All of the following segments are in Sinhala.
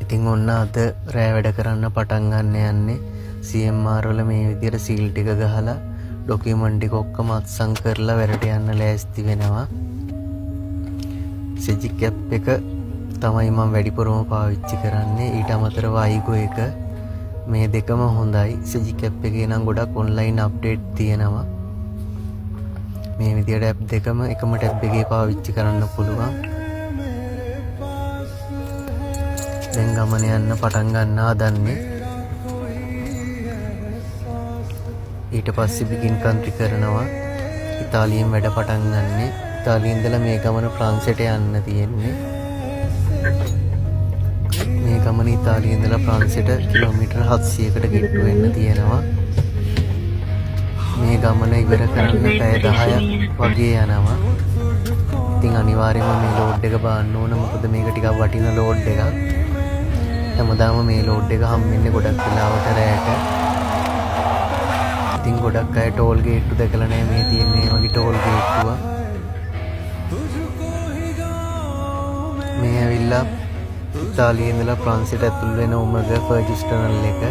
ඉතින් ඔන්න අද රෑ වැඩ කරන්න පටන් ගන්න යන්නේ CMR වල මේ විදියට සීල් ටික ගහලා ඩොකියුමන්ට් ටික ඔක්කොම අත්සන් කරලා වැඩට යන්න ලෑස්ති වෙනවා. සෙජික් ඇප් එක තමයි මම වැඩිපුරම පාවිච්චි කරන්නේ. ඊට අමතරව අයිගෝ එක මේ දෙකම හොඳයි. සෙජික් ඇප් එකේ නම් ගොඩක් ඔන්ලයින් අප්ඩේට් තියෙනවා. මේ විදියට ඇප් දෙකම එකම ටැබ් එකේ පාවිච්චි කරන්න පුළුවන්. දැන් ගමන යන්න පටන් ගන්න හදන්නේ. ඊට පස්සේ බිගින් කන්ට්‍රි කරනවා. ඉතාලියෙන් වැඩ පටන් ගන්නෙ. ඉතාලියෙන් ඉඳලා මේ ගමන ප්‍රංශයට යන්න තියෙන්නේ. මේ ගමන ඉතාලියෙන් ඉඳලා ප්‍රංශයට කිලෝමීටර් 700කට ගෙට්ටු වෙන්න තියෙනවා. මේ ගමන ඉවර කරන්න පැය 10ක් වගේ යනවා. ඉතින් අනිවාර්යයෙන්ම මේ ලෝඩ් එක බාන්න ඕන. මොකද මේක ටිකක් වටින ලෝඩ් එකක්. හැමදාම මේ ලෝඩ් එක හම්බෙන්නේ ගොඩක් වෙලාවට රැයට. ඉතින් ගොඩක් අය ටෝල් ගේට්ටු දැකලා නැහැ මේ තියෙන මේ වගේ ටෝල් ගේට්ටුව. මේ ඇවිල්ලා ඉතාලියේ ඉඳලා ප්‍රංශයට ඇතුල් වෙන උමග ෆර්ජිස් ටනල් එක.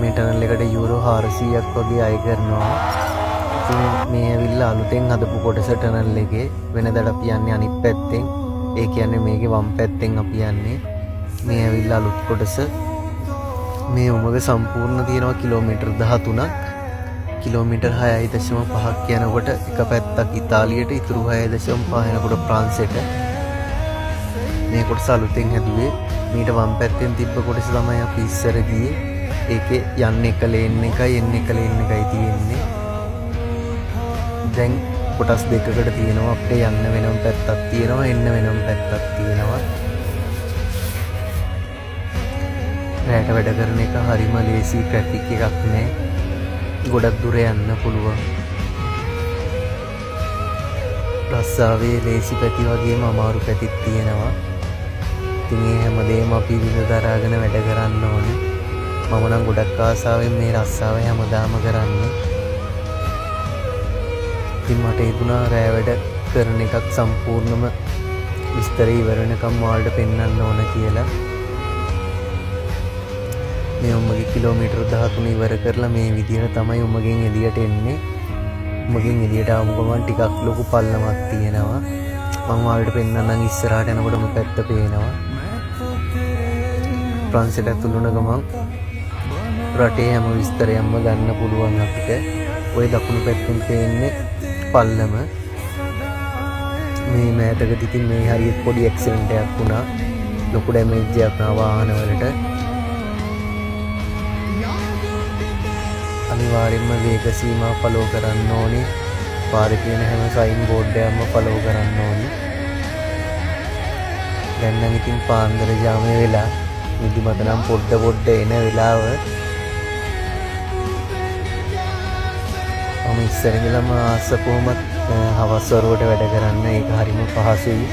මේ ටනල් එකට යූරෝ 400ක් වගේ අය කරනවා. ඉතින් මේ ඇවිල්ලා අලුතෙන් හදපු කොටස ටනල් එකේ. වෙනදට අපි යන්නේ අනිත් පැත්තෙන්. ඒ කියන්නේ මේකේ වම් පැත්තෙන් අපි යන්නේ. මේ ඇවිල්ලා අලුත් කොටස. මේ උමග සම්පූර්ණ තියෙනවා කිලෝමීටර් 13ක්. කිලෝමීටර් 6.5ක් යනකොට එක පැත්තක් ඉතාලියට, ඉතුරු 6.5 යනකොට ප්‍රංශයට. මේ කොටස අලුතෙන් හැදුවේ. මීට වම් පැත්තෙන් තිබ්බ කොටස තමයි අපි ඉස්සර ගියේ. ඒකේ යන්නේ එක ලේන් එකයි එන්නේ එක ලේන් එකයි තියෙන්නේ. දැන් කොටස් දෙකකට තියෙනවා. අපිට යන්න වෙනම පැත්තක් තියෙනවා, එන්න වෙනම පැත්තක් තියෙනවා. රැට වැඩ කරන එක හරිම ලේසි. ට්‍රැෆික් එකක් නෑ. ගොඩක් දුර යන්න පුළුවන්. රස්සාවේ ලේසි පැති වගේම අමාරු පැතිත් තියෙනවා. ඉතින් මේ හැමදේම අපි විඳ දරාගෙන වැඩ කරන්න ඕනේ. මම නම් ගොඩක් ආසාවෙන් මේ රස්සාව හැමදාම කරන්නේ. ඉතින් මට හිතුණා රෑ වැඩ කරන එකක් සම්පූර්ණම විස්තරය ඉවර වෙනකම් ඔයාලට පෙන්වන්න ඕන කියලා. මේ උඹගේ කිලෝමීටර් 13 ඉවර කරලා මේ විදිහට තමයි උඹගෙන් එළියට එන්නේ. උඹගෙන් එළියට ආවම ගමන් ටිකක් ලොකු පල්ලමක් තියෙනවා. මම ඔයාලට පෙන්වන්නම් ඉස්සරහට යනකොට මේ පැත්ත පේනවා. ප්‍රංශයට ඇතුළු වුණ ගමන් රටේ හැම විස්තරයක්ම ගන්න පුළුවන් අපිට. ওই දකුණු පැත්තෙන් පේන්නේ පල්ලම. මේ මෑතකදී තින් මේ හරියට පොඩි ඇක්සිඩන්ට් එකක් වුණා. ලොකු ඩැමේජ් එකක් ආවා වාහනවලට. අනිවාර්යයෙන්ම වේග සීමා ෆලෝ කරන්න ඕනේ. පාරේ තියෙන හැම සයින් බෝඩ් එකක්ම ෆලෝ කරන්න ඕනේ. දැන් නම් ඉතින් පාන්දර ජාමේ වෙලා නිදිමත නම් පොඩ්ඩ එන වෙලාව. මම ඉස්සර ඉඳලම ආස කොහොමත් හවස් වරුවට වැඩ කරන්න. ඒක හරිම පහසුයි.